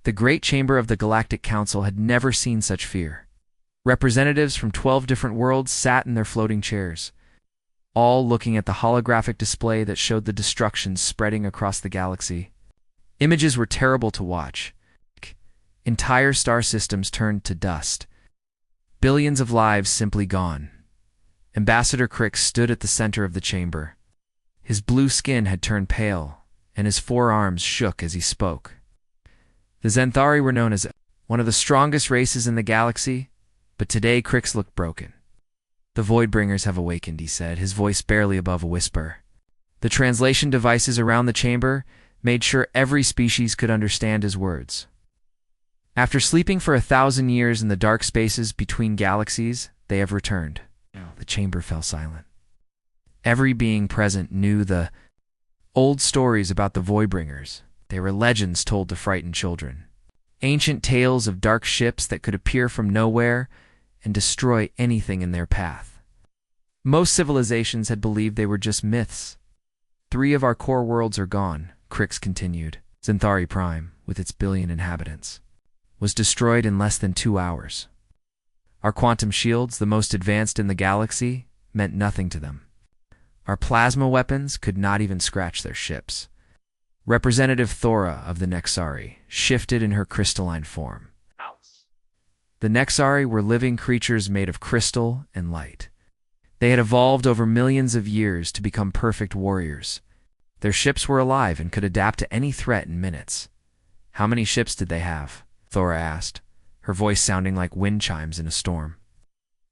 The great chamber of the Galactic Council had never seen such fear. Representatives from 12 different worlds sat in their floating chairs, all looking at the holographic display that showed the destruction spreading across the galaxy. Images were terrible to watch. Entire star systems turned to dust. Billions of lives simply gone. Ambassador Crick stood at the center of the chamber. His blue skin had turned pale, and his forearms shook as he spoke. The Xanthari were known as one of the strongest races in the galaxy, but today Crix looked broken. The Voidbringers have awakened, he said, his voice barely above a whisper. The translation devices around the chamber made sure every species could understand his words. After sleeping for 1,000 years in the dark spaces between galaxies, they have returned. The chamber fell silent. Every being present knew the old stories about the Voidbringers. They were legends told to frighten children. Ancient tales of dark ships that could appear from nowhere and destroy anything in their path. Most civilizations had believed they were just myths. 3 of our core worlds are gone, Crix continued. Xanthari Prime, with its 1 billion inhabitants, was destroyed in less than 2 hours. Our quantum shields, the most advanced in the galaxy, meant nothing to them. Our plasma weapons could not even scratch their ships. Representative Thora of the Nexari shifted in her crystalline form. The Nexari were living creatures made of crystal and light. They had evolved over millions of years to become perfect warriors. Their ships were alive and could adapt to any threat in minutes. How many ships did they have? Thora asked, her voice sounding like wind chimes in a storm.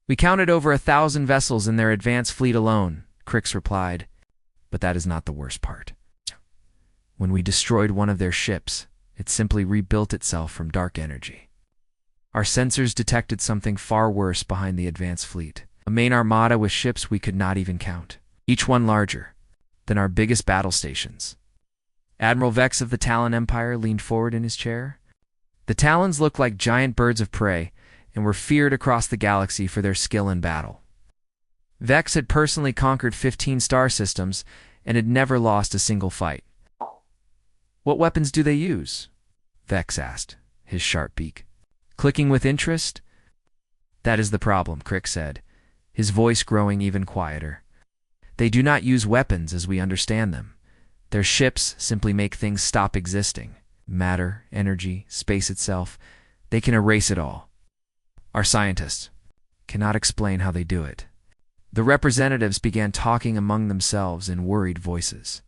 We counted over 1,000 vessels in their advanced fleet alone, Crix replied. But that is not the worst part. When we destroyed one of their ships, it simply rebuilt itself from dark energy. Our sensors detected something far worse behind the advanced fleet. A main armada with ships we could not even count, each one larger than our biggest battle stations. Admiral Vex of the Talon Empire leaned forward in his chair. The Talons looked like giant birds of prey and were feared across the galaxy for their skill in battle. Vex had personally conquered 15 star systems and had never lost a single fight. What weapons do they use? Vex asked, his sharp beak clicking with interest. That is the problem, Crick said, his voice growing even quieter. They do not use weapons as we understand them. Their ships simply make things stop existing. Matter, energy, space itself, they can erase it all. Our scientists cannot explain how they do it. The representatives began talking among themselves in worried voices.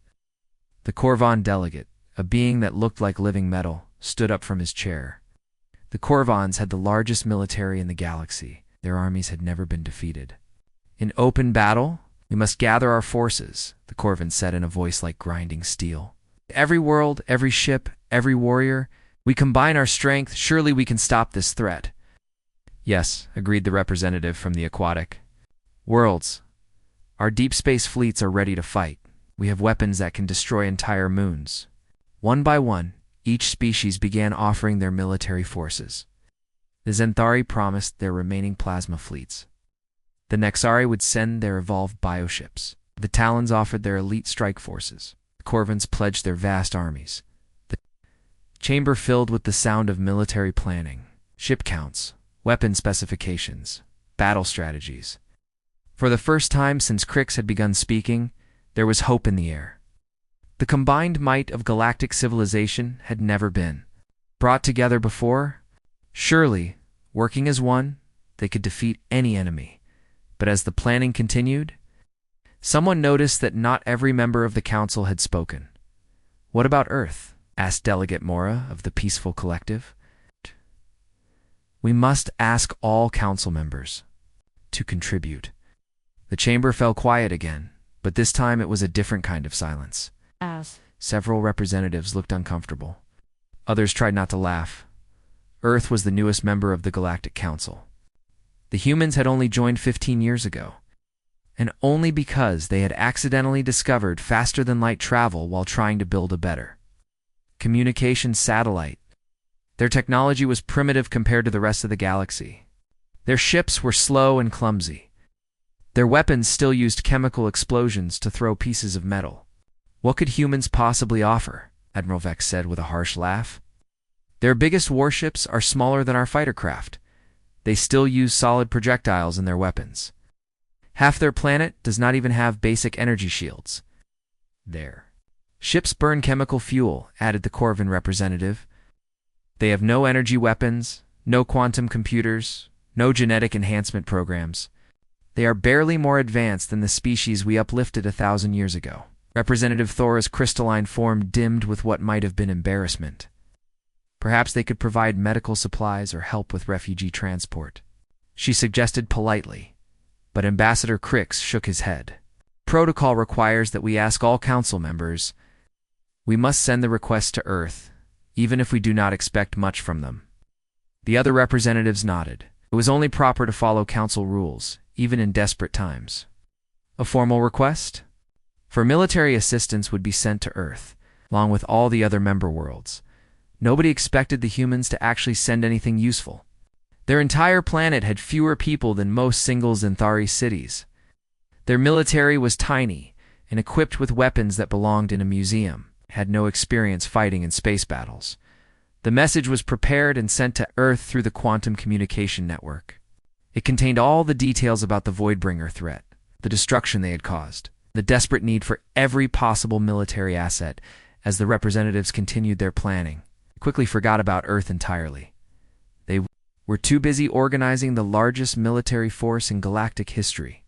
The Korvan delegate, a being that looked like living metal, stood up from his chair. The Korvans had the largest military in the galaxy. Their armies had never been defeated. In open battle, we must gather our forces, the Korvan said in a voice like grinding steel. Every world, every ship, every warrior, we combine our strength, surely we can stop this threat. Yes, agreed the representative from the aquatic. Worlds. Our deep space fleets are ready to fight. We have weapons that can destroy entire moons. One by one, each species began offering their military forces. The Xanthari promised their remaining plasma fleets. The Nexari would send their evolved bioships. The Talons offered their elite strike forces. The Korvans pledged their vast armies. The chamber filled with the sound of military planning, ship counts, weapon specifications, battle strategies. For the first time since Crix had begun speaking, there was hope in the air. The combined might of galactic civilization had never been brought together before. Surely, working as one, they could defeat any enemy. But as the planning continued, someone noticed that not every member of the council had spoken. What about Earth? Asked Delegate Mora of the Peaceful Collective. We must ask all council members to contribute. The chamber fell quiet again, but this time it was a different kind of silence. Several representatives looked uncomfortable. Others tried not to laugh. Earth was the newest member of the Galactic Council. The humans had only joined 15 years ago, and only because they had accidentally discovered faster-than-light travel while trying to build a better communications satellite. Their technology was primitive compared to the rest of the galaxy. Their ships were slow and clumsy. Their weapons still used chemical explosions to throw pieces of metal. What could humans possibly offer? Admiral Vex said with a harsh laugh. Their biggest warships are smaller than our fighter craft. They still use solid projectiles in their weapons. Half their planet does not even have basic energy shields. Their ships burn chemical fuel, added the Corvin representative. They have no energy weapons, no quantum computers, no genetic enhancement programs. They are barely more advanced than the species we uplifted 1,000 years ago. Representative Thora's crystalline form dimmed with what might have been embarrassment. Perhaps they could provide medical supplies or help with refugee transport. She suggested politely, but Ambassador Crix shook his head. Protocol requires that we ask all council members. We must send the request to Earth, even if we do not expect much from them. The other representatives nodded. It was only proper to follow council rules, even in desperate times. A formal request? For military assistance would be sent to Earth, along with all the other member worlds. Nobody expected the humans to actually send anything useful. Their entire planet had fewer people than most single Xanthari cities. Their military was tiny and equipped with weapons that belonged in a museum, had no experience fighting in space battles. The message was prepared and sent to Earth through the quantum communication network. It contained all the details about the Voidbringer threat, the destruction they had caused, the desperate need for every possible military asset. As the representatives continued their planning, they quickly forgot about Earth entirely. They were too busy organizing the largest military force in galactic history.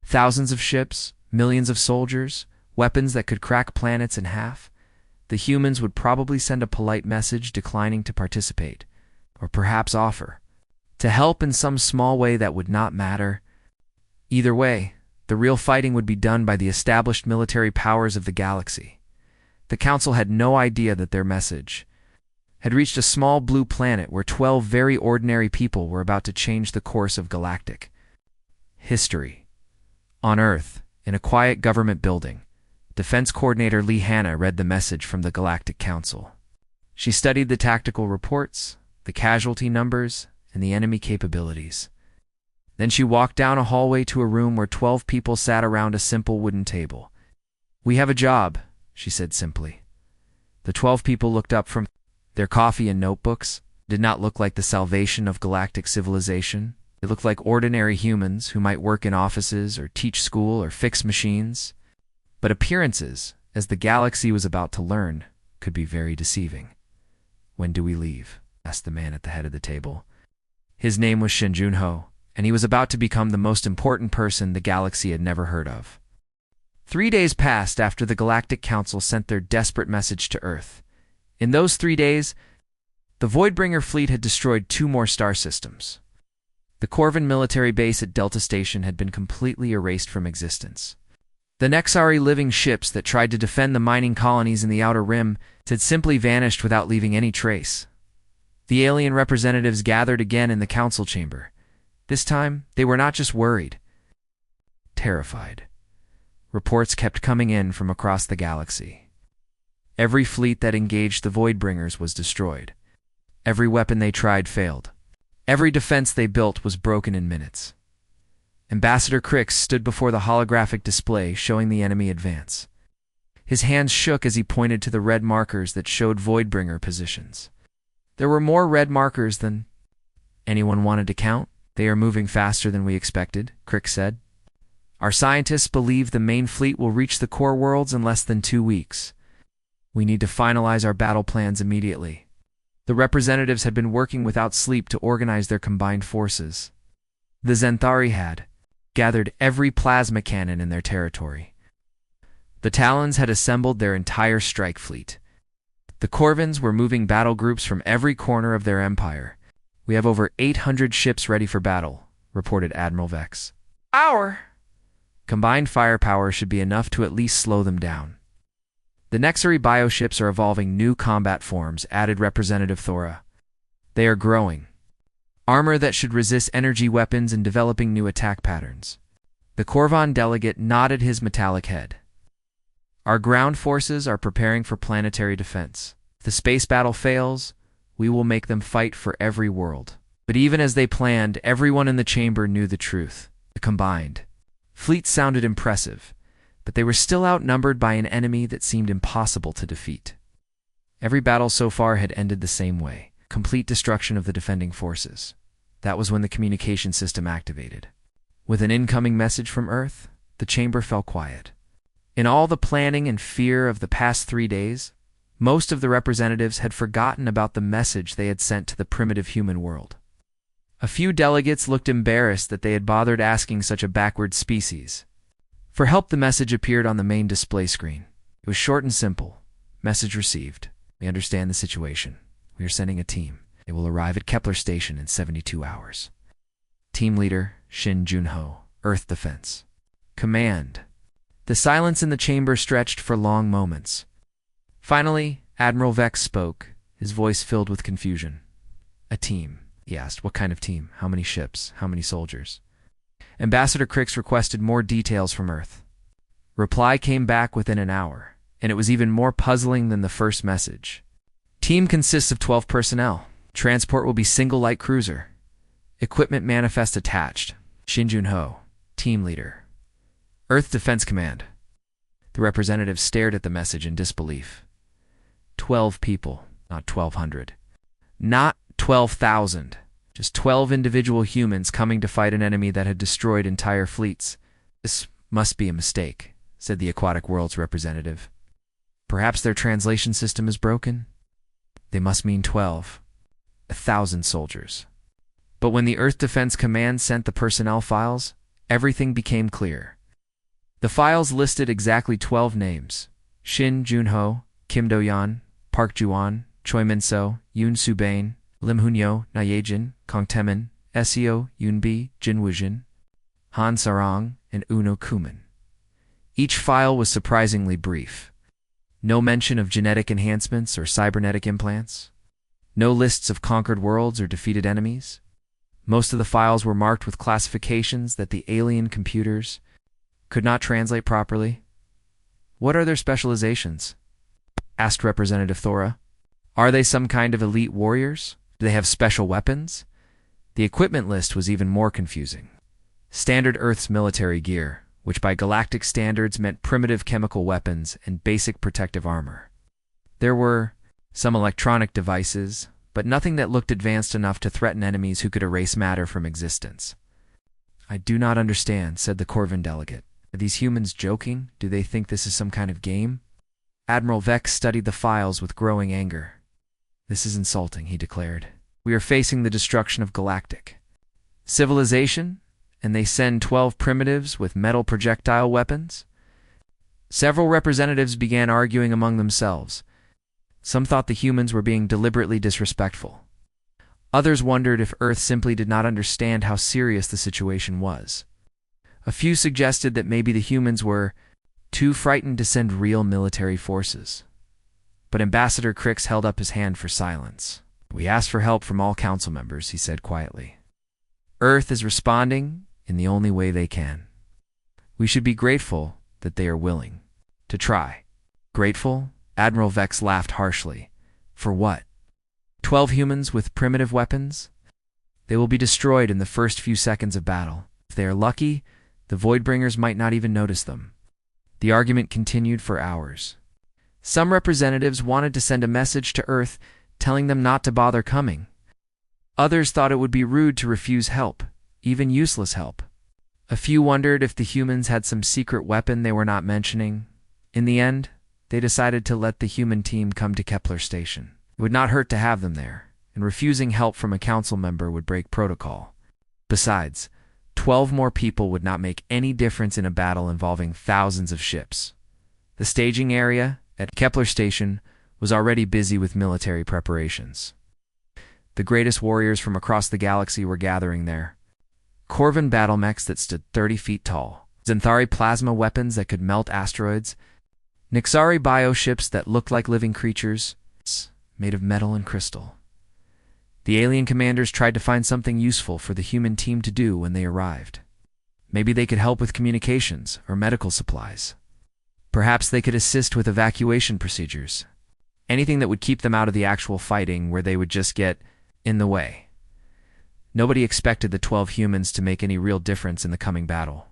Thousands of ships, millions of soldiers, weapons that could crack planets in half. The humans would probably send a polite message declining to participate, or perhaps offer to help in some small way that would not matter. Either way, the real fighting would be done by the established military powers of the galaxy. The Council had no idea that their message had reached a small blue planet where 12 very ordinary people were about to change the course of galactic history. On Earth, in a quiet government building, Defense Coordinator Lee Hanna read the message from the Galactic Council. She studied the tactical reports, the casualty numbers, and the enemy capabilities. Then she walked down a hallway to a room where 12 people sat around a simple wooden table. "We have a job," she said simply. The 12 people looked up from their coffee and notebooks. Did not look like the salvation of galactic civilization. They looked like ordinary humans who might work in offices or teach school or fix machines. But appearances, as the galaxy was about to learn, could be very deceiving. "When do we leave?" asked the man at the head of the table. His name was Shin Junho, and he was about to become the most important person the galaxy had never heard of. 3 days passed after the Galactic Council sent their desperate message to Earth. In those 3 days, the Voidbringer fleet had destroyed 2 more star systems. The Corvin military base at Delta Station had been completely erased from existence. The Nexari living ships that tried to defend the mining colonies in the Outer Rim had simply vanished without leaving any trace. The alien representatives gathered again in the council chamber. This time, they were not just worried, terrified. Reports kept coming in from across the galaxy. Every fleet that engaged the Voidbringers was destroyed. Every weapon they tried failed. Every defense they built was broken in minutes. Ambassador Crix stood before the holographic display showing the enemy advance. His hands shook as he pointed to the red markers that showed Voidbringer positions. There were more red markers than anyone wanted to count. "They are moving faster than we expected," Crix said. "Our scientists believe the main fleet will reach the core worlds in less than 2 weeks. We need to finalize our battle plans immediately." The representatives had been working without sleep to organize their combined forces. The Xanthari had gathered every plasma cannon in their territory. The Talons had assembled their entire strike fleet. The Corvins were moving battle groups from every corner of their empire. "We have over 800 ships ready for battle," reported Admiral Vex. "Our combined firepower should be enough to at least slow them down." "The Nexari bioships are evolving new combat forms," added Representative Thora. "They are growing armor that should resist energy weapons and developing new attack patterns." The Corvan delegate nodded his metallic head. "Our ground forces are preparing for planetary defense. If the space battle fails, we will make them fight for every world." But even as they planned, everyone in the chamber knew the truth. The combined fleet sounded impressive, but they were still outnumbered by an enemy that seemed impossible to defeat. Every battle so far had ended the same way: complete destruction of the defending forces. That was when the communication system activated. With an incoming message from Earth, the chamber fell quiet. In all the planning and fear of the past 3 days, most of the representatives had forgotten about the message they had sent to the primitive human world. A few delegates looked embarrassed that they had bothered asking such a backward species. For help, the message appeared on the main display screen. It was short and simple. Message received. We understand the situation. We are sending a team. They will arrive at Kepler Station in 72 hours. Team leader, Shin Junho, Earth Defense. Command. The silence in the chamber stretched for long moments. Finally, Admiral Vex spoke, his voice filled with confusion. A team, he asked. What kind of team? How many ships? How many soldiers? Ambassador Crix requested more details from Earth. Reply came back within an hour, and it was even more puzzling than the first message. Team consists of 12 personnel. Transport will be single light cruiser. Equipment manifest attached. Shin Junho, team leader. Earth Defense Command. The representative stared at the message in disbelief. 12 people, not 1,200. Not 12,000. Just 12 individual humans coming to fight an enemy that had destroyed entire fleets. This must be a mistake, said the Aquatic World's representative. Perhaps their translation system is broken? They must mean 12. 1,000 soldiers. But when the Earth Defense Command sent the personnel files, everything became clear. The files listed exactly 12 names: Shin Junho, Kim Do-yeon, Park Ju-won, Choi Min-so, Yoon Soo-bain, Lim Hoon-yo, Na Ye-jin, Kang Tae-min, Seo Yoon-bi, Jin Woo-jin, Han Sarong, and Uno Kumin. Each file was surprisingly brief. No mention of genetic enhancements or cybernetic implants. No lists of conquered worlds or defeated enemies. Most of the files were marked with classifications that the alien computers could not translate properly. What are their specializations? Asked Representative Thora. Are they some kind of elite warriors? Do they have special weapons? The equipment list was even more confusing. Standard Earth's military gear, which by galactic standards meant primitive chemical weapons and basic protective armor. There were some electronic devices, but nothing that looked advanced enough to threaten enemies who could erase matter from existence. I do not understand, said the Corvin delegate. Are these humans joking? Do they think this is some kind of game? Admiral Vex studied the files with growing anger. This is insulting, he declared. We are facing the destruction of Galactic civilization, and they send 12 primitives with metal projectile weapons? Several representatives began arguing among themselves. Some thought the humans were being deliberately disrespectful. Others wondered if Earth simply did not understand how serious the situation was. A few suggested that maybe the humans were too frightened to send real military forces. But Ambassador Crix held up his hand for silence. We asked for help from all council members, he said quietly. Earth is responding in the only way they can. We should be grateful that they are willing to try. Grateful? Admiral Vex laughed harshly. For what? 12 humans with primitive weapons? They will be destroyed in the first few seconds of battle. If they are lucky, the Voidbringers might not even notice them. The argument continued for hours. Some representatives wanted to send a message to Earth telling them not to bother coming. Others thought it would be rude to refuse help, even useless help. A few wondered if the humans had some secret weapon they were not mentioning. In the end, they decided to let the human team come to Kepler Station. It would not hurt to have them there, and refusing help from a council member would break protocol. Besides, 12 more people would not make any difference in a battle involving thousands of ships. The staging area at Kepler Station was already busy with military preparations. The greatest warriors from across the galaxy were gathering there. Corvin battlemechs that stood 30 feet tall, Xanthari plasma weapons that could melt asteroids, Nixari bioships that looked like living creatures, made of metal and crystal. The alien commanders tried to find something useful for the human team to do when they arrived. Maybe they could help with communications or medical supplies. Perhaps they could assist with evacuation procedures. Anything that would keep them out of the actual fighting where they would just get in the way. Nobody expected the 12 humans to make any real difference in the coming battle.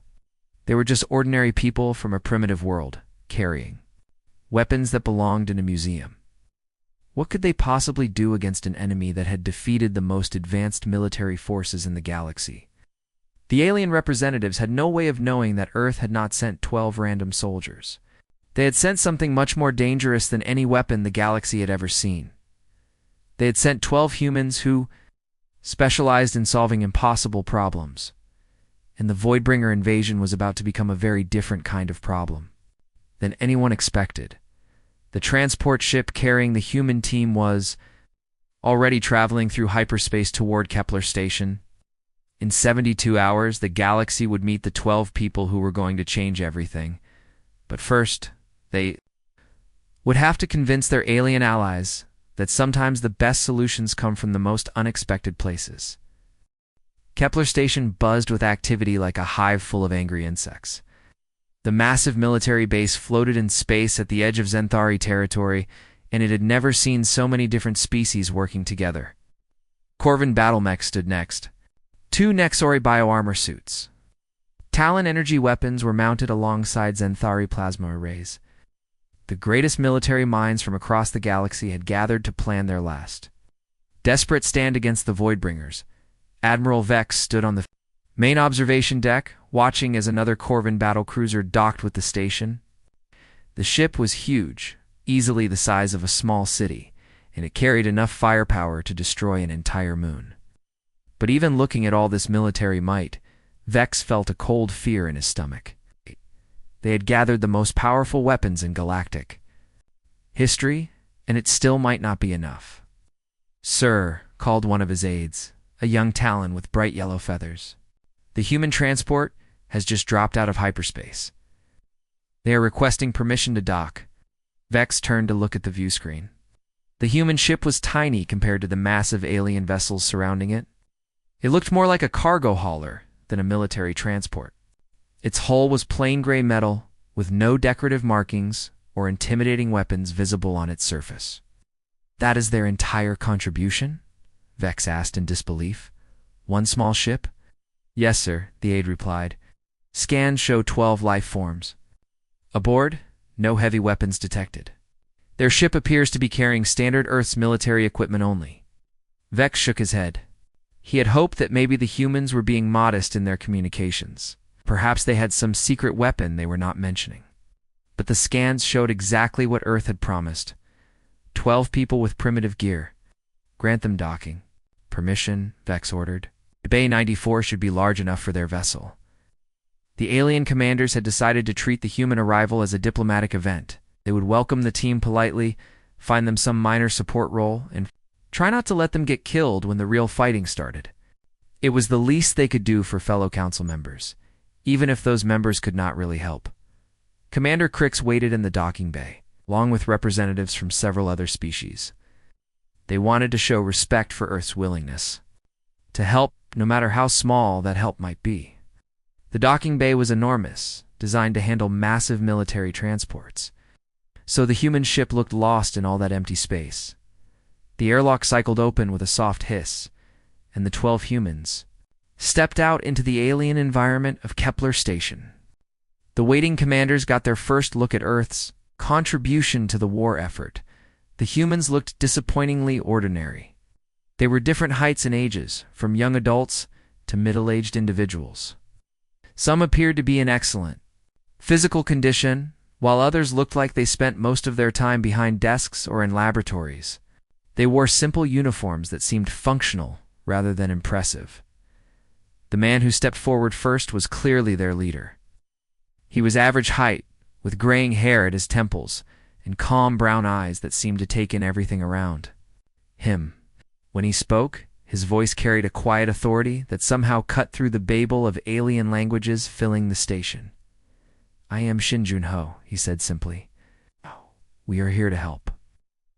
They were just ordinary people from a primitive world, carrying weapons that belonged in a museum. What could they possibly do against an enemy that had defeated the most advanced military forces in the galaxy? The alien representatives had no way of knowing that Earth had not sent 12 random soldiers. They had sent something much more dangerous than any weapon the galaxy had ever seen. They had sent 12 humans who specialized in solving impossible problems. And the Voidbringer invasion was about to become a very different kind of problem than anyone expected. The transport ship carrying the human team was already traveling through hyperspace toward Kepler Station. In 72 hours, the galaxy would meet the 12 people who were going to change everything. But first, they would have to convince their alien allies that sometimes the best solutions come from the most unexpected places. Kepler Station buzzed with activity like a hive full of angry insects. The massive military base floated in space at the edge of Zenthari territory, and it had never seen so many different species working together. Corvin battlemechs stood next. 2 Nexori bioarmor suits. Talon energy weapons were mounted alongside Zenthari plasma arrays. The greatest military minds from across the galaxy had gathered to plan their last desperate stand against the Voidbringers. Admiral Vex stood on the main observation deck, watching as another Corvin battlecruiser docked with the station. The ship was huge, easily the size of a small city, and it carried enough firepower to destroy an entire moon. But even looking at all this military might, Vex felt a cold fear in his stomach. They had gathered the most powerful weapons in Galactic history, and it still might not be enough. "Sir," called one of his aides, a young Talon with bright yellow feathers. "The human transport has just dropped out of hyperspace. They are requesting permission to dock." Vex turned to look at the view screen. The human ship was tiny compared to the massive alien vessels surrounding it. It looked more like a cargo hauler than a military transport. Its hull was plain gray metal, with no decorative markings or intimidating weapons visible on its surface. "That is their entire contribution?" Vex asked in disbelief. "One small ship?" "Yes, sir," the aide replied. "Scans show 12 life forms. Aboard, no heavy weapons detected. Their ship appears to be carrying standard Earth's military equipment only." Vex shook his head. He had hoped that maybe the humans were being modest in their communications. Perhaps they had some secret weapon they were not mentioning. But the scans showed exactly what Earth had promised. 12 people with primitive gear. "Grant them docking." "Permission," Vex ordered. Bay 94 should be large enough for their vessel. The alien commanders had decided to treat the human arrival as a diplomatic event. They would welcome the team politely, find them some minor support role, and try not to let them get killed when the real fighting started. It was the least they could do for fellow council members, even if those members could not really help. Commander Crix waited in the docking bay, along with representatives from several other species. They wanted to show respect for Earth's willingness to help, no matter how small that help might be. The docking bay was enormous, designed to handle massive military transports. So the human ship looked lost in all that empty space. The airlock cycled open with a soft hiss, and the 12 humans stepped out into the alien environment of Kepler Station. The waiting commanders got their first look at Earth's contribution to the war effort. The humans looked disappointingly ordinary. They were different heights and ages, from young adults to middle-aged individuals. Some appeared to be in excellent physical condition, while others looked like they spent most of their time behind desks or in laboratories. They wore simple uniforms that seemed functional rather than impressive. The man who stepped forward first was clearly their leader. He was average height, with graying hair at his temples and calm brown eyes that seemed to take in everything around him. When he spoke, his voice carried a quiet authority that somehow cut through the babel of alien languages filling the station. "I am Shin Jun-ho," he said simply. "We are here to help."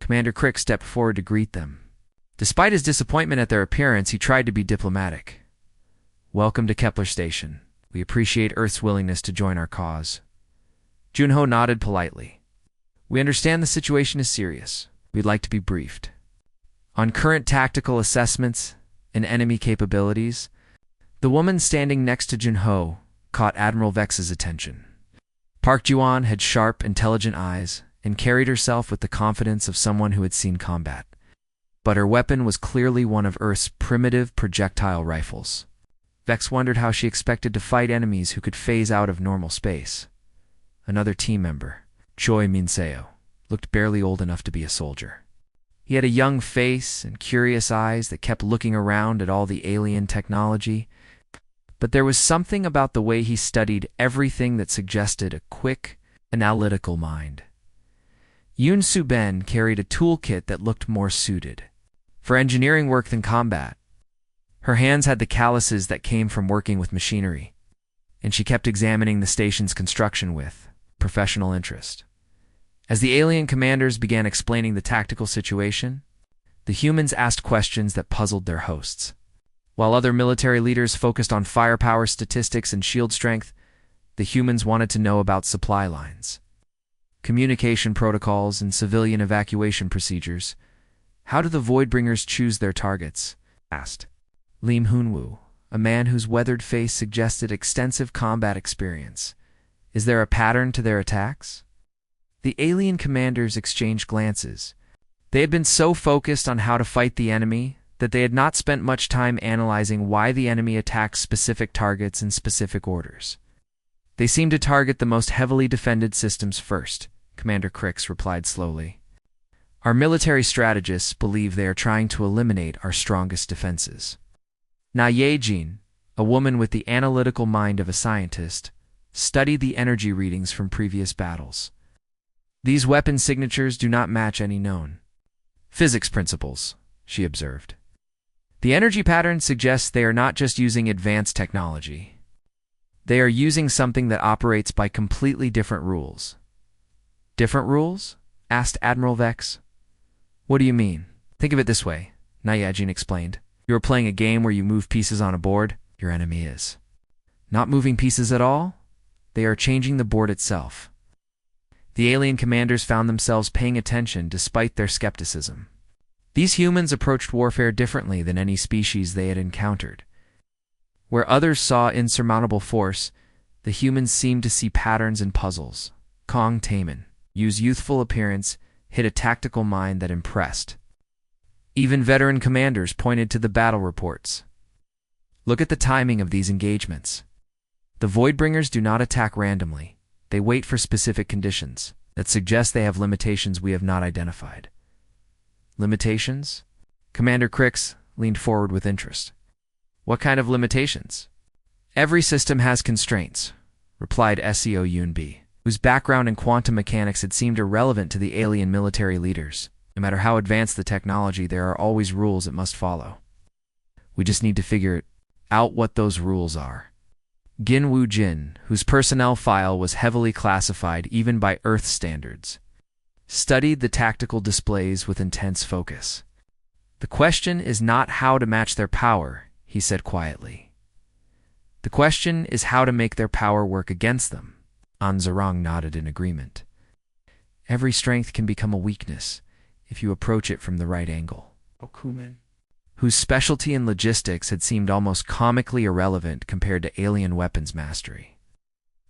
Commander Crick stepped forward to greet them. Despite his disappointment at their appearance, he tried to be diplomatic. "Welcome to Kepler Station. We appreciate Earth's willingness to join our cause." Jun-ho nodded politely. "We understand the situation is serious. We'd like to be briefed on current tactical assessments and enemy capabilities." The woman standing next to Jun-ho caught Admiral Vex's attention. Park Juan had sharp, intelligent eyes and carried herself with the confidence of someone who had seen combat. But her weapon was clearly one of Earth's primitive projectile rifles. Vex wondered how she expected to fight enemies who could phase out of normal space. Another team member, Choi Minseo, looked barely old enough to be a soldier. He had a young face and curious eyes that kept looking around at all the alien technology, but there was something about the way he studied everything that suggested a quick, analytical mind. Yoon Soo-ben carried a toolkit that looked more suited for engineering work than combat. Her hands had the calluses that came from working with machinery, and she kept examining the station's construction with professional interest. As the alien commanders began explaining the tactical situation, the humans asked questions that puzzled their hosts. While other military leaders focused on firepower statistics and shield strength, the humans wanted to know about supply lines, communication protocols, and civilian evacuation procedures. "How do the Voidbringers choose their targets?" asked Lim Hoonwoo, a man whose weathered face suggested extensive combat experience. "Is there a pattern to their attacks?" The alien commanders exchanged glances. They had been so focused on how to fight the enemy that they had not spent much time analyzing why the enemy attacked specific targets in specific orders. "They seem to target the most heavily defended systems first," Commander Crix replied slowly. "Our military strategists believe they are trying to eliminate our strongest defenses." Na Ye-jin, a woman with the analytical mind of a scientist, studied the energy readings from previous battles. "These weapon signatures do not match any known physics principles," she observed. "The energy pattern suggests they are not just using advanced technology. They are using something that operates by completely different rules." "Different rules?" asked Admiral Vex. "What do you mean?" "Think of it this way," Na Ye-jin explained. "You are playing a game where you move pieces on a board. Your enemy is not moving pieces at all. They are changing the board itself." The alien commanders found themselves paying attention despite their skepticism. These humans approached warfare differently than any species they had encountered. Where others saw insurmountable force, the humans seemed to see patterns and puzzles. Kong Taemin, Yu's youthful appearance, hid a tactical mind that impressed. Even veteran commanders pointed to the battle reports. "Look at the timing of these engagements. The Voidbringers do not attack randomly. They wait for specific conditions that suggest they have limitations we have not identified." "Limitations?" Commander Crix leaned forward with interest. "What kind of limitations?" "Every system has constraints," replied SEO Yoon-bi, whose background in quantum mechanics had seemed irrelevant to the alien military leaders. "No matter how advanced the technology, there are always rules it must follow. We just need to figure out what those rules are." Gin Woo-jin, whose personnel file was heavily classified even by Earth standards, studied the tactical displays with intense focus. "The question is not how to match their power," he said quietly. "The question is how to make their power work against them." An Zarang nodded in agreement. "Every strength can become a weakness if you approach it from the right angle." Okuman, whose specialty in logistics had seemed almost comically irrelevant compared to alien weapons mastery,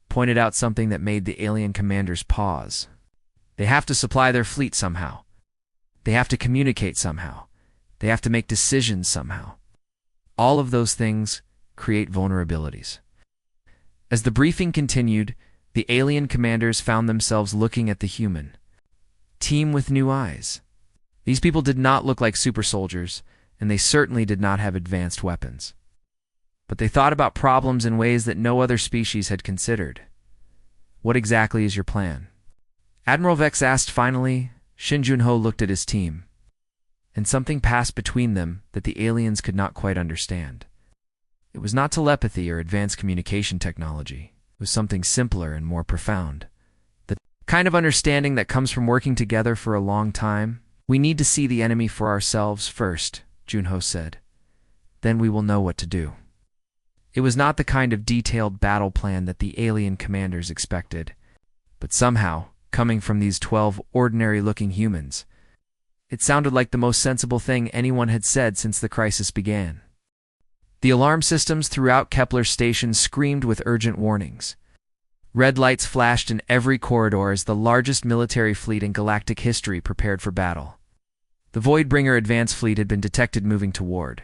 pointed out something that made the alien commanders pause. "They have to supply their fleet somehow. They have to communicate somehow. They have to make decisions somehow. All of those things create vulnerabilities." As the briefing continued, the alien commanders found themselves looking at the human team with new eyes. These people did not look like super soldiers, and they certainly did not have advanced weapons. But they thought about problems in ways that no other species had considered. "What exactly is your plan?" Admiral Vex asked finally. Shin Jun-ho looked at his team, and something passed between them that the aliens could not quite understand. It was not telepathy or advanced communication technology. It was something simpler and more profound. The kind of understanding that comes from working together for a long time. "We need to see the enemy for ourselves first," Jun-ho said. "Then we will know what to do." It was not the kind of detailed battle plan that the alien commanders expected, but somehow, coming from these 12 ordinary-looking humans, it sounded like the most sensible thing anyone had said since the crisis began. The alarm systems throughout Kepler Station screamed with urgent warnings. Red lights flashed in every corridor as the largest military fleet in galactic history prepared for battle. The Voidbringer advance fleet had been detected moving toward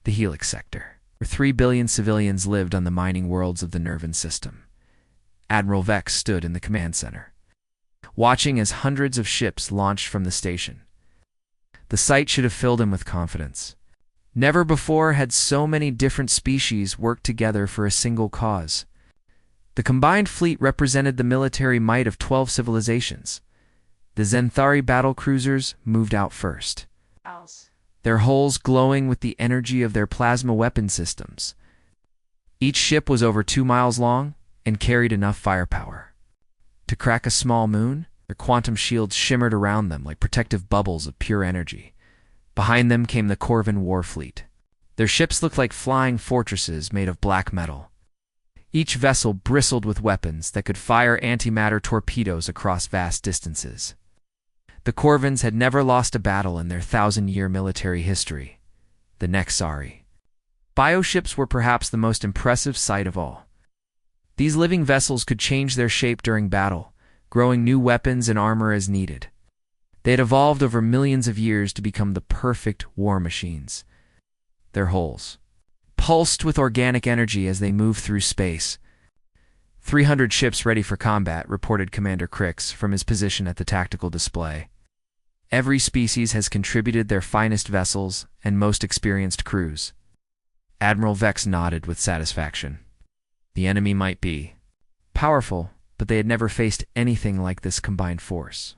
the Helix sector, where 3 billion civilians lived on the mining worlds of the Nervan system. Admiral Vex stood in the command center, watching as hundreds of ships launched from the station. The sight should have filled him with confidence. Never before had so many different species worked together for a single cause. The combined fleet represented the military might of 12 civilizations. The Zenthari battlecruisers moved out first, their hulls glowing with the energy of their plasma weapon systems. Each ship was over 2 miles long and carried enough firepower to crack a small moon. Their quantum shields shimmered around them like protective bubbles of pure energy. Behind them came the Corvan war fleet. Their ships looked like flying fortresses made of black metal. Each vessel bristled with weapons that could fire antimatter torpedoes across vast distances. The Corvans had never lost a battle in their 1,000-year military history. The Nexari bioships were perhaps the most impressive sight of all. These living vessels could change their shape during battle, growing new weapons and armor as needed. They had evolved over millions of years to become the perfect war machines. Their hulls pulsed with organic energy as they moved through space. 300 ships ready for combat, reported Commander Crix from his position at the tactical display. Every species has contributed their finest vessels and most experienced crews. Admiral Vex nodded with satisfaction. The enemy might be powerful, but they had never faced anything like this combined force.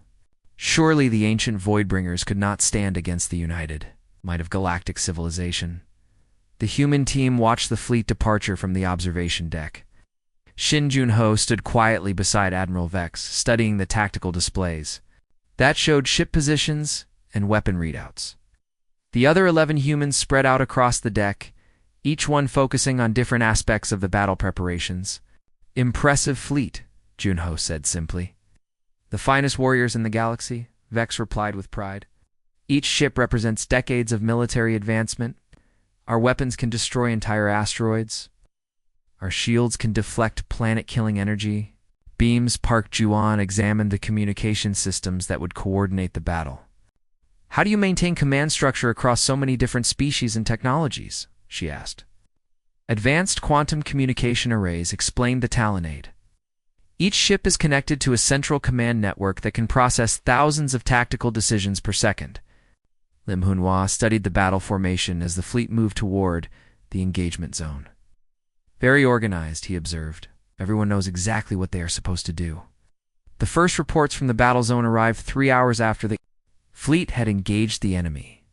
Surely the ancient Voidbringers could not stand against the united might of galactic civilization. The human team watched the fleet departure from the observation deck. Shin Jun-ho stood quietly beside Admiral Vex, studying the tactical displays. That showed ship positions and weapon readouts. The other 11 humans spread out across the deck, each one focusing on different aspects of the battle preparations. "Impressive fleet," Jun-ho said simply. "The finest warriors in the galaxy," Vex replied with pride. "Each ship represents decades of military advancement. Our weapons can destroy entire asteroids. Our shields can deflect planet-killing energy. Beams Park Juan examined the communication systems that would coordinate the battle." "How do you maintain command structure across so many different species and technologies?" she asked. "Advanced quantum communication arrays," explained the Talonade. "Each ship is connected to a central command network that can process thousands of tactical decisions per second." Lim Hunhua studied the battle formation as the fleet moved toward the engagement zone. "Very organized," he observed. "Everyone knows exactly what they are supposed to do." The first reports from the battle zone arrived 3 hours after the fleet had engaged the enemy.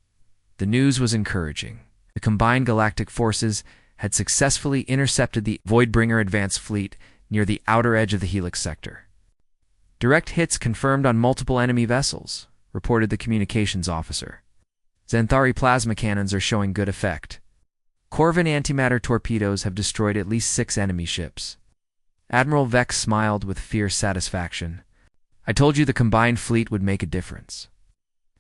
The news was encouraging. The combined galactic forces had successfully intercepted the Voidbringer advance fleet near the outer edge of the Helix sector. "Direct hits confirmed on multiple enemy vessels," reported the communications officer. "Zenthari plasma cannons are showing good effect. Corvan antimatter torpedoes have destroyed at least 6 enemy ships." Admiral Vex smiled with fierce satisfaction. "I told you the combined fleet would make a difference.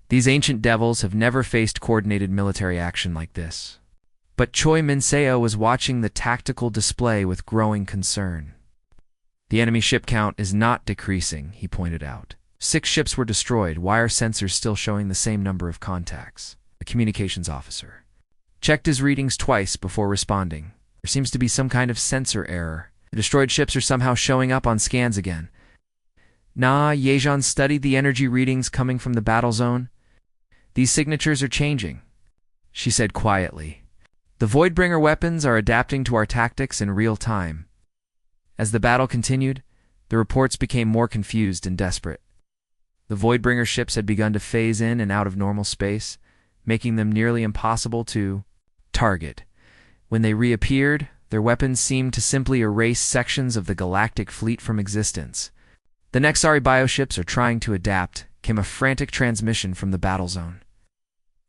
These ancient devils have never faced coordinated military action like this." But Choi Min-seo was watching the tactical display with growing concern. "The enemy ship count is not decreasing," he pointed out. 6 ships were destroyed, wire sensors still showing the same number of contacts. The communications officer checked his readings twice before responding. "There seems to be some kind of sensor error. The destroyed ships are somehow showing up on scans again." Yejan studied the energy readings coming from the battle zone. "These signatures are changing," she said quietly. "The Voidbringer weapons are adapting to our tactics in real time." As the battle continued, the reports became more confused and desperate. The Voidbringer ships had begun to phase in and out of normal space, making them nearly impossible to target. When they reappeared, their weapons seemed to simply erase sections of the galactic fleet from existence. "The Nexari bioships are trying to adapt," came a frantic transmission from the battle zone.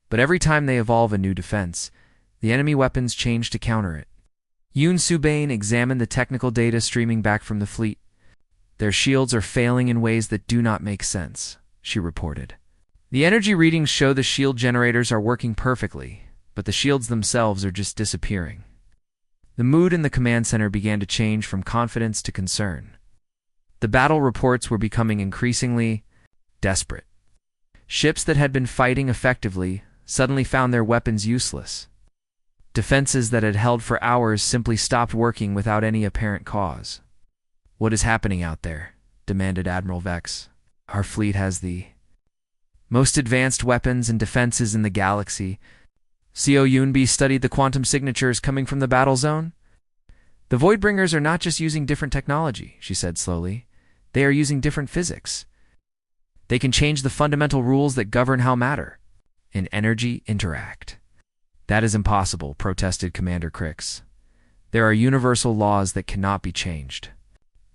"But every time they evolve a new defense, the enemy weapons change to counter it." Yoon Subane examined the technical data streaming back from the fleet. "Their shields are failing in ways that do not make sense," she reported. "The energy readings show the shield generators are working perfectly, but the shields themselves are just disappearing." The mood in the command center began to change from confidence to concern. The battle reports were becoming increasingly desperate. Ships that had been fighting effectively suddenly found their weapons useless. Defenses that had held for hours simply stopped working without any apparent cause. "What is happening out there?" demanded Admiral Vex. "Our fleet has the most advanced weapons and defenses in the galaxy." Co Yunbi studied the quantum signatures coming from the battle zone. "The Voidbringers are not just using different technology," she said slowly. "They are using different physics. They can change the fundamental rules that govern how matter and energy interact." "That is impossible," protested Commander Crix. "There are universal laws that cannot be changed."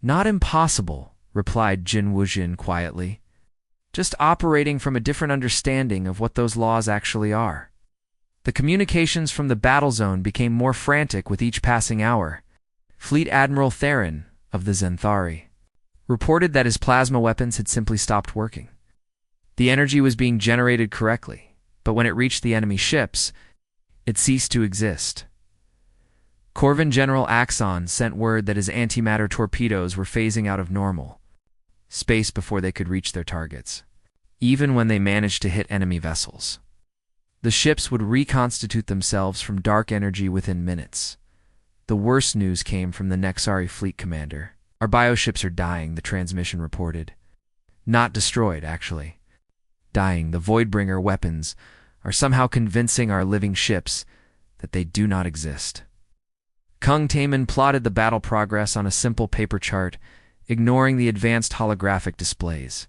"Not impossible," replied Jin Wujin quietly. "Just operating from a different understanding of what those laws actually are." The communications from the battle zone became more frantic with each passing hour. Fleet Admiral Theron, of the Zenthari, reported that his plasma weapons had simply stopped working. The energy was being generated correctly, but when it reached the enemy ships, it ceased to exist. Corvin General Axon sent word that his antimatter torpedoes were phasing out of normal space before they could reach their targets, even when they managed to hit enemy vessels. The ships would reconstitute themselves from dark energy within minutes. The worst news came from the Nexari fleet commander. "Our bioships are dying," the transmission reported. "Not destroyed, actually. Dying. The Voidbringer weapons are somehow convincing our living ships that they do not exist." Kung Taemin plotted the battle progress on a simple paper chart, ignoring the advanced holographic displays.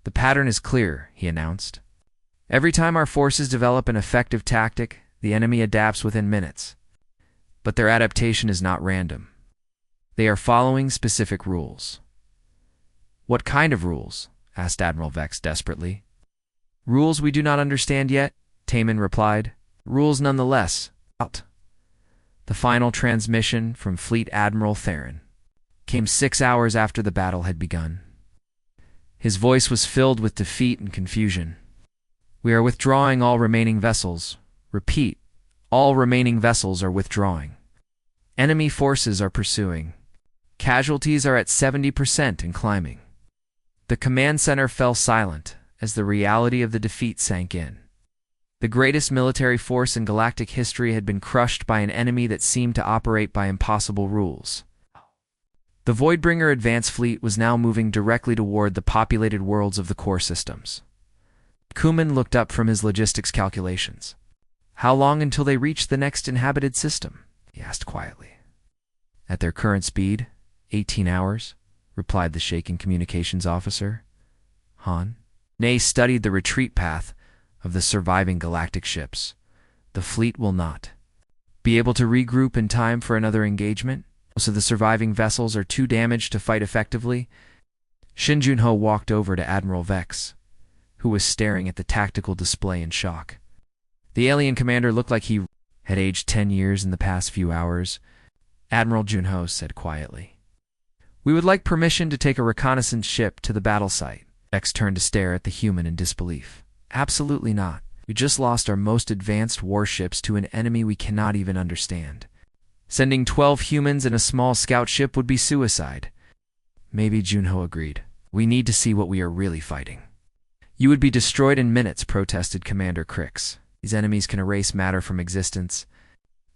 "The pattern is clear," he announced. "Every time our forces develop an effective tactic, the enemy adapts within minutes. But their adaptation is not random. They are following specific rules." "What kind of rules?" asked Admiral Vex desperately. "Rules we do not understand yet," Taemin replied. "Rules nonetheless." Out. The final transmission from Fleet Admiral Theron came 6 hours after the battle had begun. His voice was filled with defeat and confusion. "We are withdrawing all remaining vessels. Repeat, all remaining vessels are withdrawing. Enemy forces are pursuing. Casualties are at 70% and climbing." The command center fell silent as the reality of the defeat sank in. The greatest military force in galactic history had been crushed by an enemy that seemed to operate by impossible rules. The Voidbringer advance fleet was now moving directly toward the populated worlds of the core systems. Kuman looked up from his logistics calculations. "How long until they reach the next inhabited system?" he asked quietly. "At their current speed, 18 hours, replied the shaken communications officer. Han. Ney studied the retreat path of the surviving galactic ships. "The fleet will not be able to regroup in time for another engagement, so the surviving vessels are too damaged to fight effectively." Shin Junho walked over to Admiral Vex, who was staring at the tactical display in shock. The alien commander looked like he had aged 10 years in the past few hours. Admiral Junho said quietly, "We would like permission to take a reconnaissance ship to the battle site." Vex turned to stare at the human in disbelief. "Absolutely not. We just lost our most advanced warships to an enemy we cannot even understand. Sending 12 humans in a small scout ship would be suicide." "Maybe," Junho agreed. "We need to see what we are really fighting." "You would be destroyed in minutes," protested Commander Crix. "These enemies can erase matter from existence.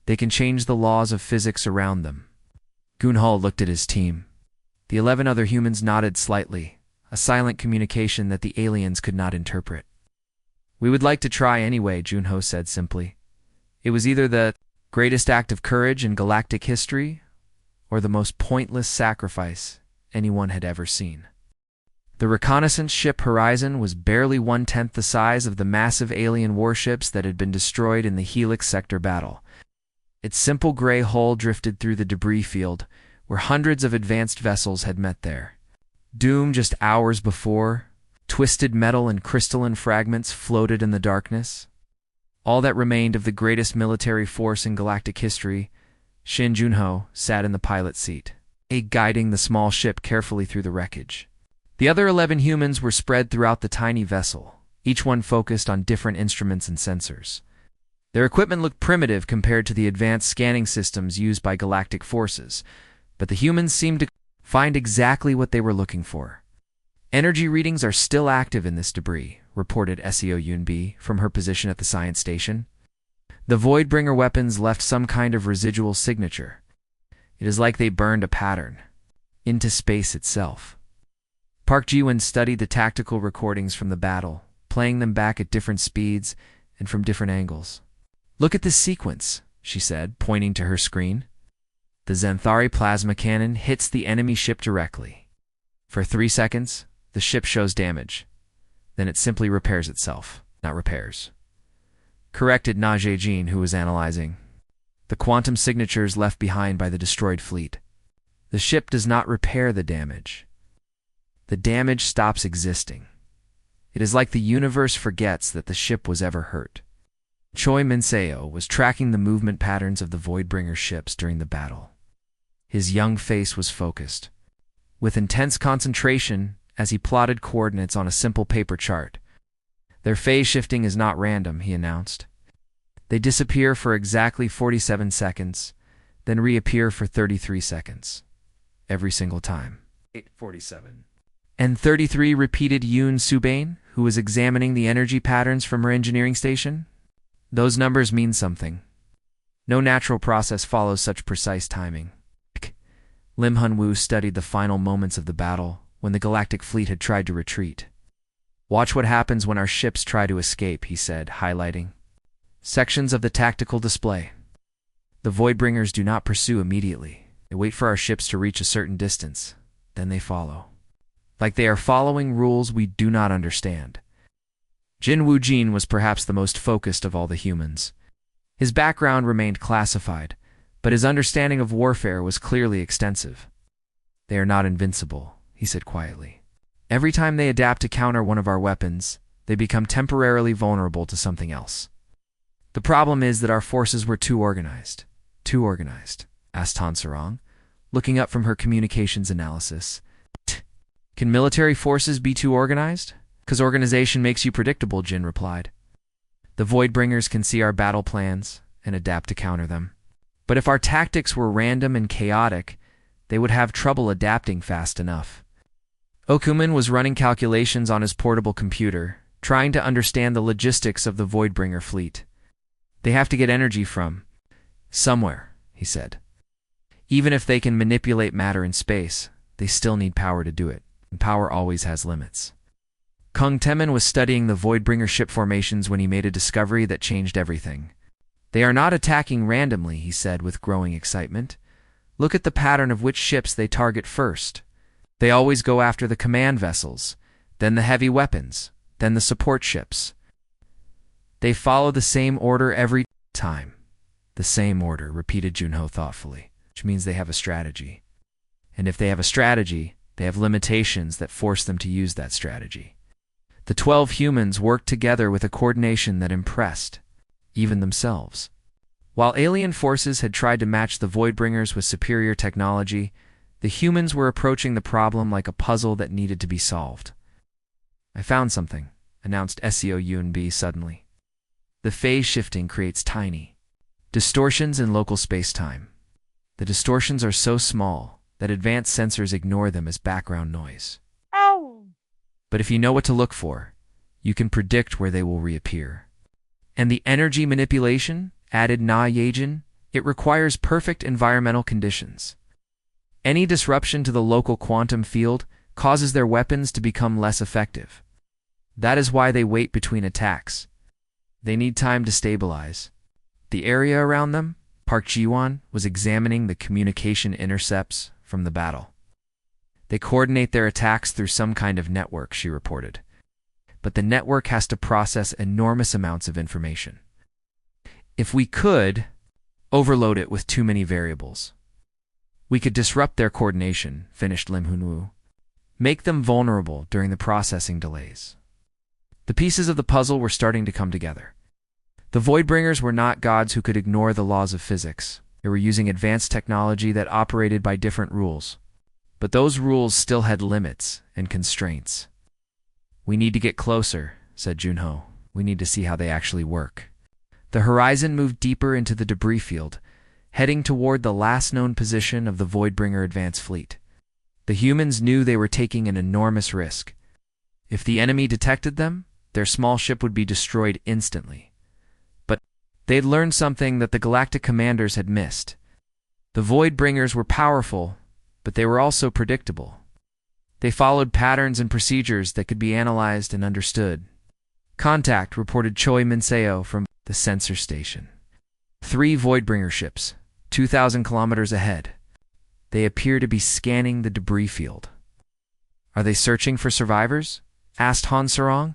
They can change the laws of physics around them." Gunhal looked at his team. The 11 other humans nodded slightly, a silent communication that the aliens could not interpret. "We would like to try anyway," Junho said simply. It was either the greatest act of courage in galactic history or the most pointless sacrifice anyone had ever seen. The reconnaissance ship Horizon was barely 1/10 the size of the massive alien warships that had been destroyed in the Helix Sector battle. Its simple gray hull drifted through the debris field, where hundreds of advanced vessels had met there. Doomed just hours before, twisted metal and crystalline fragments floated in the darkness. All that remained of the greatest military force in galactic history, Shin Junho sat in the pilot seat, guiding the small ship carefully through the wreckage. The other 11 humans were spread throughout the tiny vessel, each one focused on different instruments and sensors. Their equipment looked primitive compared to the advanced scanning systems used by galactic forces, but the humans seemed to Find exactly what they were looking for. Energy readings are still active in this debris, reported SEO Yunbi from her position at the science station. The Voidbringer weapons left some kind of residual signature. It is like they burned a pattern into space itself. Park Ji-won studied the tactical recordings from the battle, playing them back at different speeds and from different angles. Look at this sequence, she said, pointing to her screen. The Xanthari plasma cannon hits the enemy ship directly. For 3 seconds, the ship shows damage. Then it simply repairs itself, not repairs. Corrected Na Jejin, who was analyzing the quantum signatures left behind by the destroyed fleet. The ship does not repair the damage. The damage stops existing. It is like the universe forgets that the ship was ever hurt. Choi Min-seo was tracking the movement patterns of the Voidbringer ships during the battle. His young face was focused, with intense concentration as he plotted coordinates on a simple paper chart. Their phase shifting is not random, he announced. They disappear for exactly 47 seconds, then reappear for 33 seconds. Every single time. 8:47. And 33, repeated Yoon Subain, who was examining the energy patterns from her engineering station. Those numbers mean something. No natural process follows such precise timing. Lim Hun-woo studied the final moments of the battle when the Galactic fleet had tried to retreat. Watch what happens when our ships try to escape, he said, highlighting sections of the tactical display. The Voidbringers do not pursue immediately. They wait for our ships to reach a certain distance. Then they follow. Like they are following rules we do not understand. Jin Woo-jin was perhaps the most focused of all the humans. His background remained classified, but his understanding of warfare was clearly extensive. They are not invincible, he said quietly. Every time they adapt to counter one of our weapons, they become temporarily vulnerable to something else. The problem is that our forces were too organized. Too organized, asked Han Sarong, looking up from her communications analysis. Can military forces be too organized? Because organization makes you predictable, Jin replied. The Voidbringers can see our battle plans and adapt to counter them. But if our tactics were random and chaotic, they would have trouble adapting fast enough. Okuman was running calculations on his portable computer, trying to understand the logistics of the Voidbringer fleet. They have to get energy from somewhere, he said. Even if they can manipulate matter in space, they still need power to do it, and power always has limits. Kung Temin was studying the Voidbringer ship formations when he made a discovery that changed everything. They are not attacking randomly, he said with growing excitement. Look at the pattern of which ships they target first. They always go after the command vessels, then the heavy weapons, then the support ships. They follow the same order every time. The same order, repeated Junho thoughtfully, which means they have a strategy. And if they have a strategy, they have limitations that force them to use that strategy. The 12 humans worked together with a coordination that impressed even themselves. While alien forces had tried to match the Voidbringers with superior technology, the humans were approaching the problem like a puzzle that needed to be solved. I found something, announced SEO Yunbi suddenly. The phase shifting creates tiny distortions in local space-time. The distortions are so small that advanced sensors ignore them as background noise. Ow! But if you know what to look for, you can predict where they will reappear. And the energy manipulation, added Na Yejin, it requires perfect environmental conditions. Any disruption to the local quantum field causes their weapons to become less effective. That is why they wait between attacks. They need time to stabilize. The area around them, Park Ji-won was examining the communication intercepts from the battle. They coordinate their attacks through some kind of network, she reported. But the network has to process enormous amounts of information. If we could overload it with too many variables, we could disrupt their coordination, finished Lim Hun-woo. Make them vulnerable during the processing delays. The pieces of the puzzle were starting to come together. The Voidbringers were not gods who could ignore the laws of physics. They were using advanced technology that operated by different rules. But those rules still had limits and constraints. We need to get closer, said Junho. We need to see how they actually work. The horizon moved deeper into the debris field, heading toward the last known position of the Voidbringer advance fleet. The humans knew they were taking an enormous risk. If the enemy detected them, their small ship would be destroyed instantly. But they'd learned something that the Galactic commanders had missed. The Voidbringers were powerful, but they were also predictable. They followed patterns and procedures that could be analyzed and understood. Contact, reported Choi Minseo from the sensor station. 3 Voidbringer ships, 2,000 kilometers ahead. They appear to be scanning the debris field. Are they searching for survivors? Asked Han Sarong.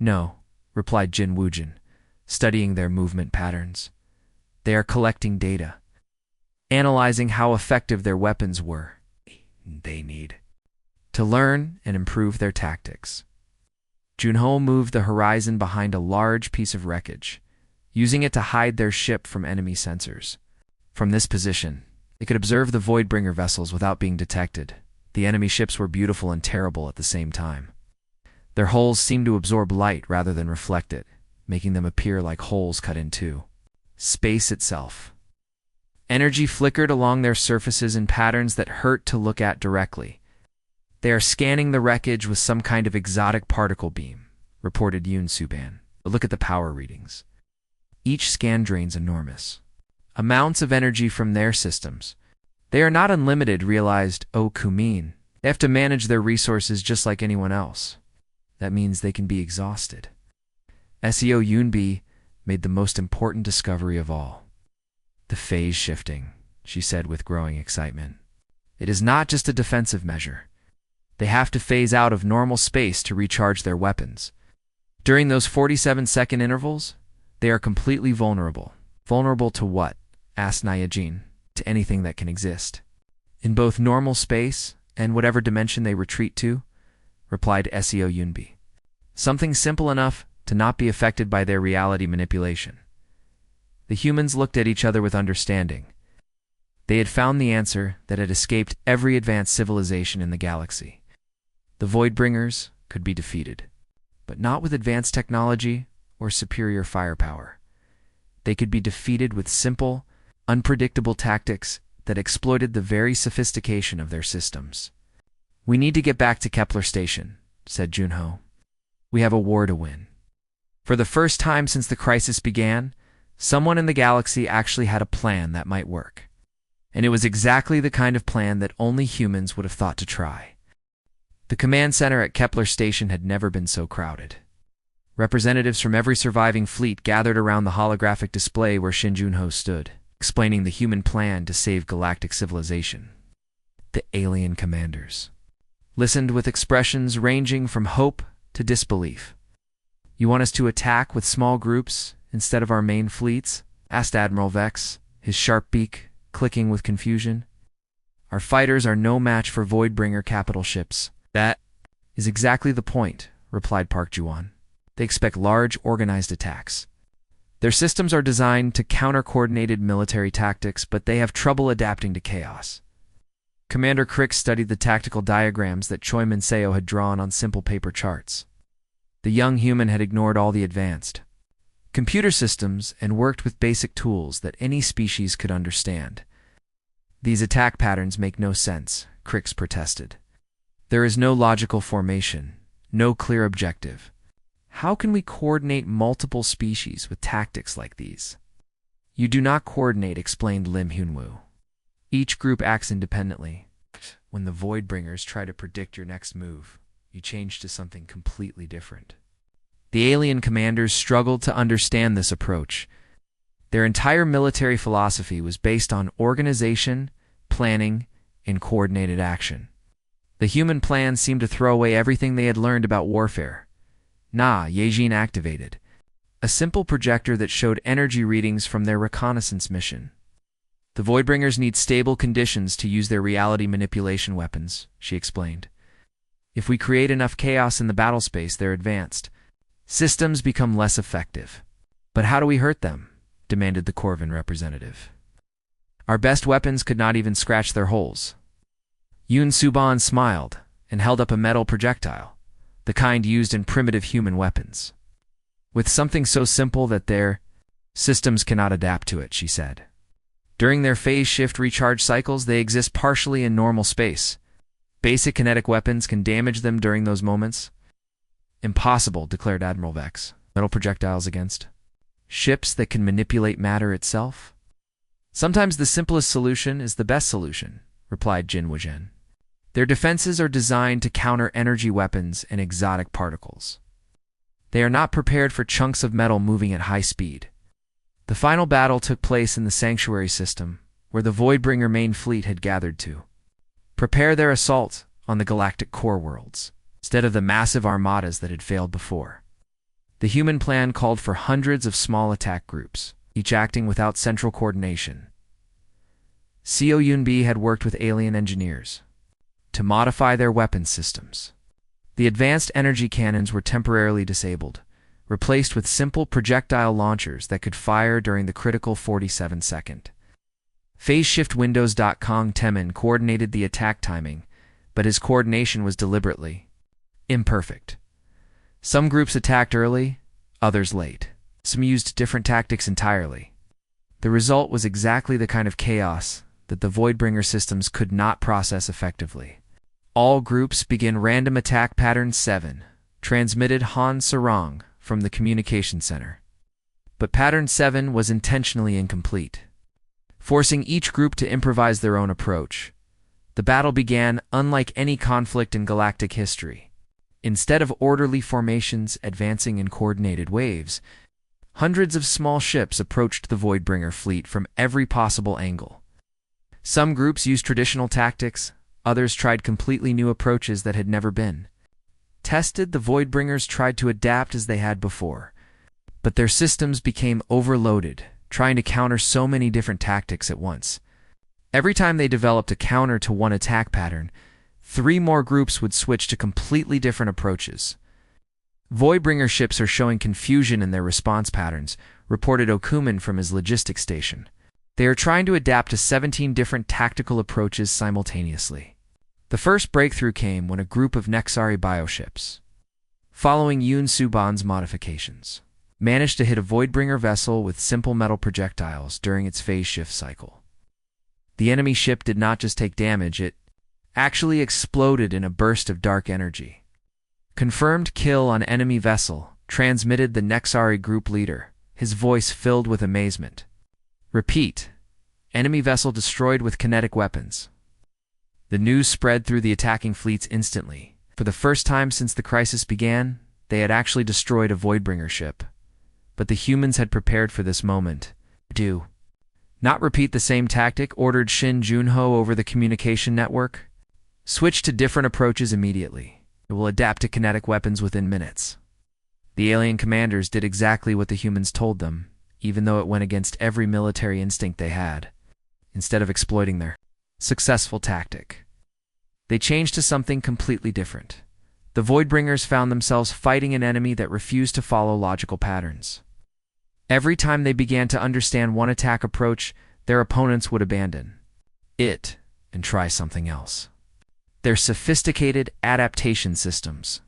No, replied Jin Woojin, studying their movement patterns. They are collecting data, analyzing how effective their weapons were. They need to learn and improve their tactics. Junho moved the horizon behind a large piece of wreckage, using it to hide their ship from enemy sensors. From this position, they could observe the Voidbringer vessels without being detected. The enemy ships were beautiful and terrible at the same time. Their hulls seemed to absorb light rather than reflect it, making them appear like holes cut in two. Space itself. Energy flickered along their surfaces in patterns that hurt to look at directly. They are scanning the wreckage with some kind of exotic particle beam, reported Yoon Suban. But look at the power readings. Each scan drains enormous amounts of energy from their systems. They are not unlimited, realized Oh Kumin. They have to manage their resources just like anyone else. That means they can be exhausted. SEO Yoonbi made the most important discovery of all. The phase shifting, she said with growing excitement. It is not just a defensive measure. They have to phase out of normal space to recharge their weapons. During those 47-second intervals, they are completely vulnerable. Vulnerable to what? Asked Nyajin. To anything that can exist. In both normal space and whatever dimension they retreat to, replied SEO Yoonbi. Something simple enough to not be affected by their reality manipulation. The humans looked at each other with understanding. They had found the answer that had escaped every advanced civilization in the galaxy. The Voidbringers could be defeated, but not with advanced technology or superior firepower. They could be defeated with simple, unpredictable tactics that exploited the very sophistication of their systems. We need to get back to Kepler Station, said Junho. We have a war to win. For the first time since the crisis began, someone in the galaxy actually had a plan that might work. And it was exactly the kind of plan that only humans would have thought to try. The command center at Kepler Station had never been so crowded. Representatives from every surviving fleet gathered around the holographic display where Shin Junho stood, explaining the human plan to save galactic civilization. The alien commanders listened with expressions ranging from hope to disbelief. You want us to attack with small groups instead of our main fleets? Asked Admiral Vex, his sharp beak clicking with confusion. Our fighters are no match for Voidbringer capital ships. That is exactly the point, replied Park Juan. They expect large, organized attacks. Their systems are designed to counter coordinated military tactics, but they have trouble adapting to chaos. Commander Crick studied the tactical diagrams that Choi Minseo had drawn on simple paper charts. The young human had ignored all the advanced computer systems and worked with basic tools that any species could understand. These attack patterns make no sense, Crix protested. There is no logical formation, no clear objective. How can we coordinate multiple species with tactics like these? You do not coordinate, explained Lim Hyunwoo. Each group acts independently. When the Voidbringers try to predict your next move, you change to something completely different. The alien commanders struggled to understand this approach. Their entire military philosophy was based on organization, planning, and coordinated action. The human plan seemed to throw away everything they had learned about warfare. Yejin activated a simple projector that showed energy readings from their reconnaissance mission. The Voidbringers need stable conditions to use their reality manipulation weapons, she explained. If we create enough chaos in the battle space, their advanced systems become less effective. But how do we hurt them? Demanded the Corvin representative. Our best weapons could not even scratch their holes. Yoon Suban smiled and held up a metal projectile, the kind used in primitive human weapons. With something so simple that their systems cannot adapt to it, she said. During their phase shift recharge cycles, they exist partially in normal space, Basic kinetic weapons can damage them during those moments. Impossible, declared Admiral Vex. Metal projectiles against ships that can manipulate matter itself? Sometimes the simplest solution is the best solution, replied Jin Wuzhen. Their defenses are designed to counter energy weapons and exotic particles. They are not prepared for chunks of metal moving at high speed. The final battle took place in the Sanctuary system, where the Voidbringer main fleet had gathered to prepare their assault on the galactic core worlds, instead of the massive armadas that had failed before. The human plan called for hundreds of small attack groups, each acting without central coordination. Co Yunbi had worked with alien engineers to modify their weapon systems. The advanced energy cannons were temporarily disabled, replaced with simple projectile launchers that could fire during the critical 47-second phase shift windows. Kong Temin coordinated the attack timing, but his coordination was deliberately imperfect. Some groups attacked early, others late. Some used different tactics entirely. The result was exactly the kind of chaos that the Voidbringer systems could not process effectively. All groups begin random attack pattern 7, transmitted Han Sarong from the communication center. But pattern 7 was intentionally incomplete, forcing each group to improvise their own approach. The battle began unlike any conflict in galactic history. Instead of orderly formations advancing in coordinated waves, hundreds of small ships approached the Voidbringer fleet from every possible angle. Some groups used traditional tactics, others tried completely new approaches that had never been tested. The Voidbringers tried to adapt as they had before, but their systems became overloaded, trying to counter so many different tactics at once. Every time they developed a counter to one attack pattern, 3 more groups would switch to completely different approaches. Voidbringer ships are showing confusion in their response patterns, reported Okuman from his logistics station. They are trying to adapt to 17 different tactical approaches simultaneously. The first breakthrough came when a group of Nexari bioships, following Yun Suban's modifications, managed to hit a Voidbringer vessel with simple metal projectiles during its phase shift cycle. The enemy ship did not just take damage, it actually exploded in a burst of dark energy. Confirmed kill on enemy vessel, transmitted the Nexari group leader, his voice filled with amazement. Repeat. Enemy vessel destroyed with kinetic weapons. The news spread through the attacking fleets instantly. For the first time since the crisis began, they had actually destroyed a Voidbringer ship. But the humans had prepared for this moment. Do not repeat the same tactic, ordered Shin Junho over the communication network. Switch to different approaches immediately. It will adapt to kinetic weapons within minutes. The alien commanders did exactly what the humans told them, even though it went against every military instinct they had. Instead of exploiting their successful tactic, they changed to something completely different. The Voidbringers found themselves fighting an enemy that refused to follow logical patterns. Every time they began to understand one attack approach, their opponents would abandon it and try something else. Their sophisticated adaptation systems,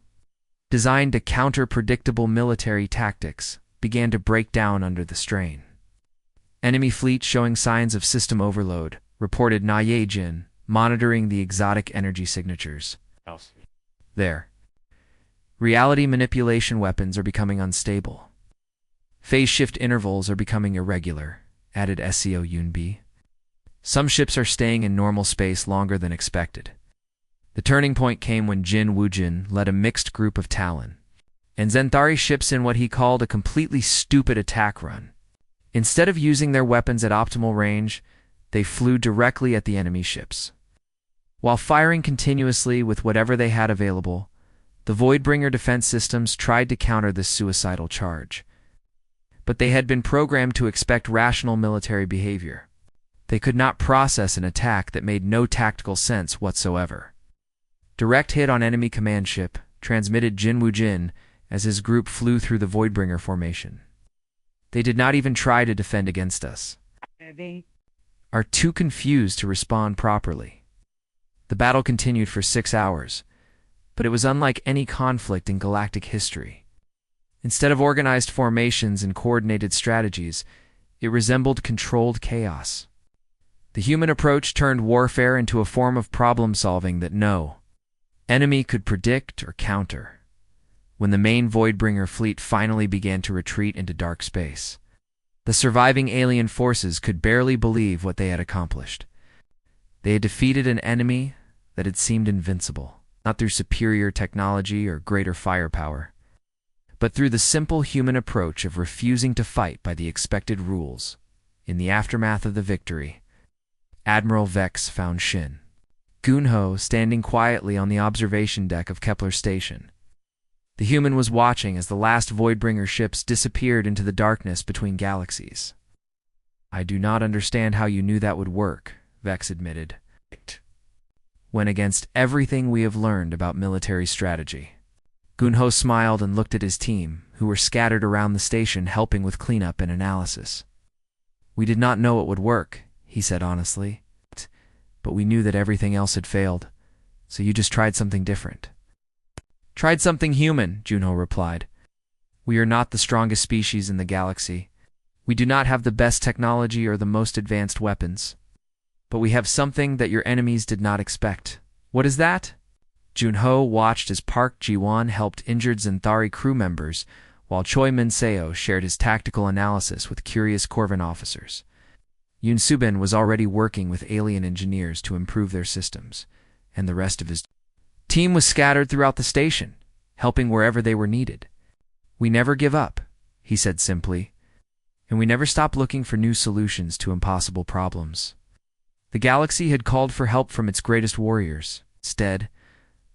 designed to counter predictable military tactics, began to break down under the strain. Enemy fleet showing signs of system overload, reported Na Ye-jin, monitoring the exotic energy signatures. Their reality manipulation weapons are becoming unstable. Phase shift intervals are becoming irregular, added SCO Yunbi. Some ships are staying in normal space longer than expected. The turning point came when Jin Wujin led a mixed group of Talon and Zenthari ships in what he called a completely stupid attack run. Instead of using their weapons at optimal range, they flew directly at the enemy ships. While firing continuously with whatever they had available, the Voidbringer defense systems tried to counter this suicidal charge. But they had been programmed to expect rational military behavior. They could not process an attack that made no tactical sense whatsoever. Direct hit on enemy command ship, transmitted Jin Wujin as his group flew through the Voidbringer formation. They did not even try to defend against us. Are too confused to respond properly. The battle continued for 6 hours, but it was unlike any conflict in galactic history. Instead of organized formations and coordinated strategies, it resembled controlled chaos. The human approach turned warfare into a form of problem-solving that no enemy could predict or counter. When the main Voidbringer fleet finally began to retreat into dark space, the surviving alien forces could barely believe what they had accomplished. They had defeated an enemy that had seemed invincible, not through superior technology or greater firepower, but through the simple human approach of refusing to fight by the expected rules. In the aftermath of the victory, Admiral Vex found Shin Gunho standing quietly on the observation deck of Kepler Station. The human was watching as the last Voidbringer ships disappeared into the darkness between galaxies. "I do not understand how you knew that would work," Vex admitted. "Went against everything we have learned about military strategy." Gunho smiled and looked at his team, who were scattered around the station helping with cleanup and analysis. "We did not know it would work," he said honestly, "but we knew that everything else had failed, so you just tried something different." "Tried something human," Junho replied. "We are not the strongest species in the galaxy. We do not have the best technology or the most advanced weapons. But we have something that your enemies did not expect." "What is that?" Junho watched as Park Ji-won helped injured Xanthari crew members, while Choi Min-seo shared his tactical analysis with curious Corvin officers. Yoon Subin was already working with alien engineers to improve their systems, and the rest of his team was scattered throughout the station, helping wherever they were needed. "We never give up," he said simply, "and we never stop looking for new solutions to impossible problems." The galaxy had called for help from its greatest warriors. Instead,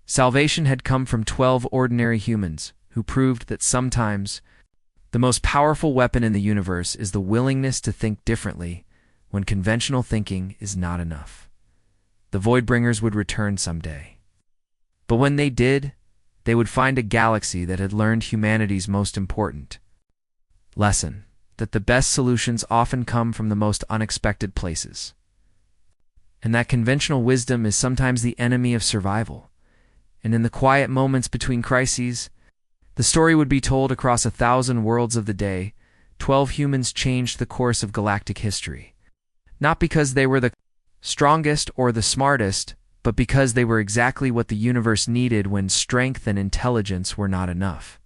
salvation had come from 12 ordinary humans who proved that sometimes the most powerful weapon in the universe is the willingness to think differently when conventional thinking is not enough. The Voidbringers would return someday. But when they did, they would find a galaxy that had learned humanity's most important lesson, that the best solutions often come from the most unexpected places, and that conventional wisdom is sometimes the enemy of survival. And in the quiet moments between crises, the story would be told across 1,000 worlds of the day. 12 humans changed the course of galactic history, not because they were the strongest or the smartest, but because they were exactly what the universe needed when strength and intelligence were not enough.